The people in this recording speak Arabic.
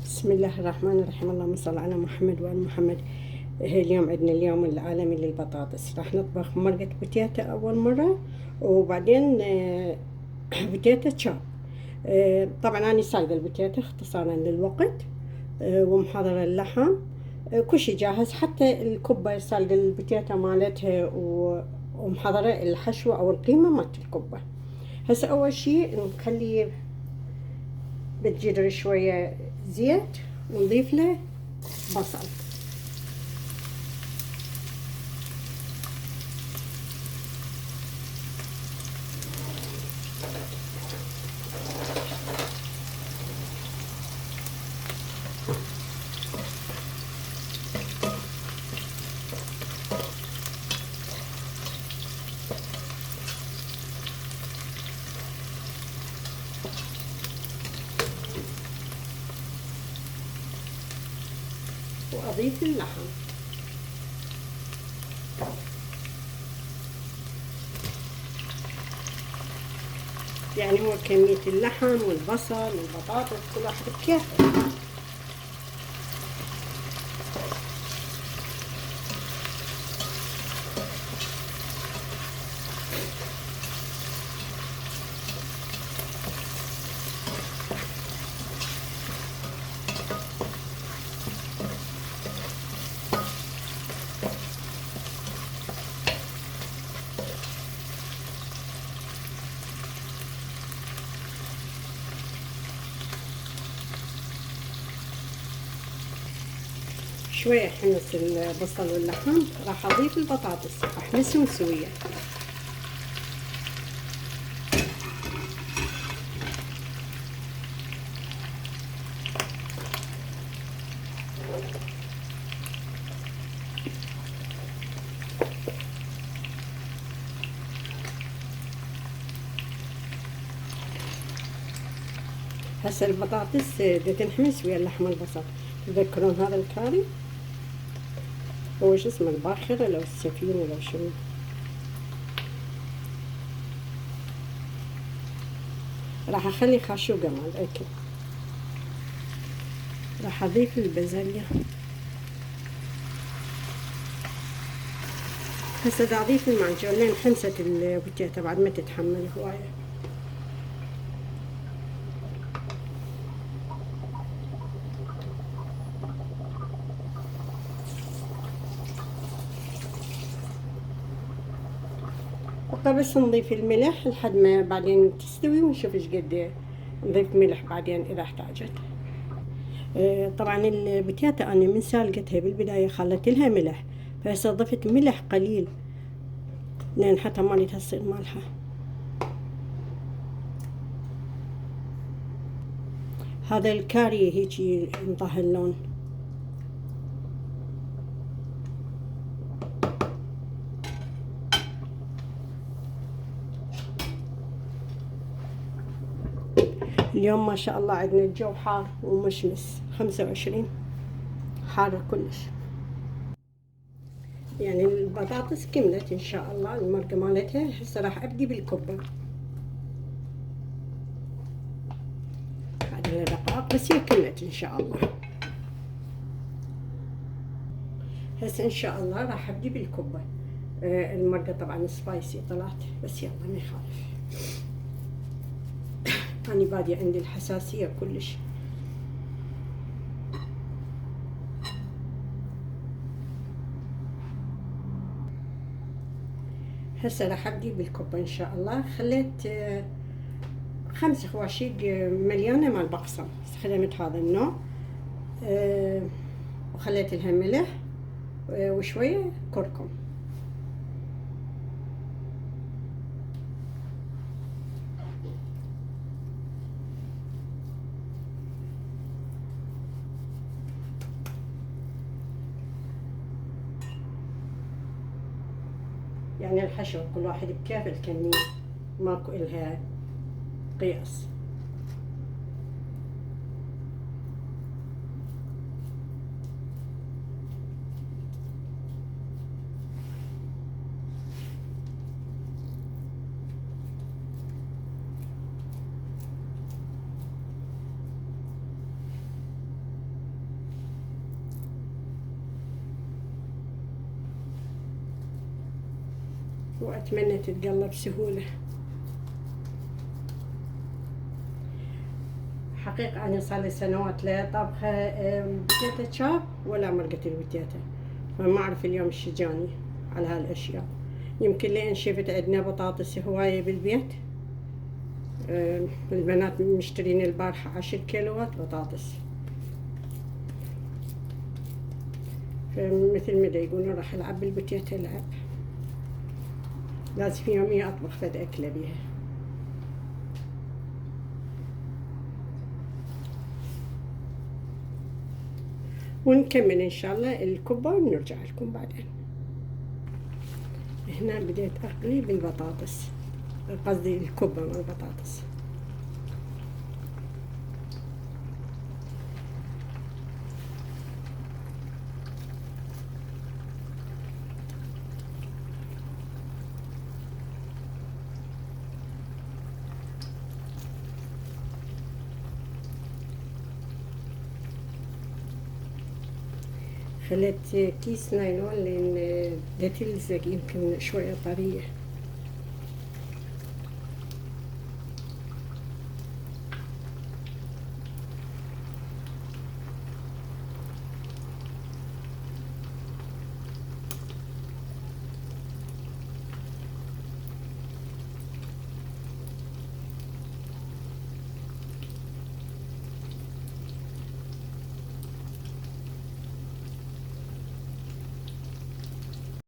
بسم الله الرحمن الرحيم. اللهم صل على محمد وآل محمد. اليوم عندنا اليوم العالمي للبطاطس. راح نطبخ مرقة بوتيتا أول مرة، وبعدين بوتيتا تشاب. طبعا أنا سايقة البوتيتا اختصارا للوقت، ومحضرة اللحم. كل شي جاهز، حتى الكبة سالقة البوتيتا مالتها ومحضرة الحشوة أو القيمة مالت الكبة. هسه أول شي نخلي بتجدر شوية زيت ونضيف له بصل. وأضيف اللحم. يعني هو كمية اللحم والبصل والبطاطس كل واحد بكيفه. شوية حمص البصل واللحم، راح أضيف البطاطس أحمسهم سوية. هسه البطاطس تنحمس ويا اللحم والبصل. تذكرون هذا الكاري؟ هو شو اسمه، الباخرة لو السفينة لو شنو. راح أخلي خاشوقة مع الأكل. راح أضيف البازليا. هسه دا أضيف المعجون لين حمست البوتيتا بعد ما تتحمل هواية. بس نضيف الملح لحد ما بعدين تستوي ونشوف ايش قد نضيف ملح بعدين اذا احتاجت. طبعا البتيتا انا من سالقتها بالبداية خلت لها ملح، فهسه ضفت ملح قليل لان حتى مالتها تصير مالحة. هذا الكاري هيجي انطاه اللون. اليوم ما شاء الله عندنا الجو حار ومشمس 25، حارة كلش. يعني البطاطس كملت ان شاء الله المرقة مالتها. هسه راح ابدي بالكبة. هذه دقائق بس هي كملت ان شاء الله. هسه ان شاء الله راح ابدي بالكبة. المرقة طبعا سبايسي طلعت، بس يلا ما يخالف. أنا بادية عندي الحساسية كلش. هسه راح ابدي بالكبة ان شاء الله. خليت 5 خواشيق مليانة مال بقسم، استخدمت هذا النوع. وخليت لها ملح وشوية كركم. يعني الحشو كل واحد بكيف الكمية، ماكو إلها قياس. وأتمنى تتقلى بسهولة. حقيقة أنا صار لي سنوات لا طبخة بتيتا شاب ولا مرقة البتيتا، فما أعرف اليوم إيش جاني على هالأشياء. يمكن لين شفت عندنا بطاطس هواية بالبيت، البنات مشترين البارحة 10 كيلوات بطاطس، فمثل ما يقولون راح ألعب بالبتيتا ألعب، لازم في يومي أطبخ فد أكلة بيها. ونكمل إن شاء الله الكبة ونرجع لكم بعدين. هنا بديت أقلي بالبطاطس، قصدي الكبة مع البطاطس. خليت كيس نايلون لأن بدها تلزق، يمكن شوية طرية.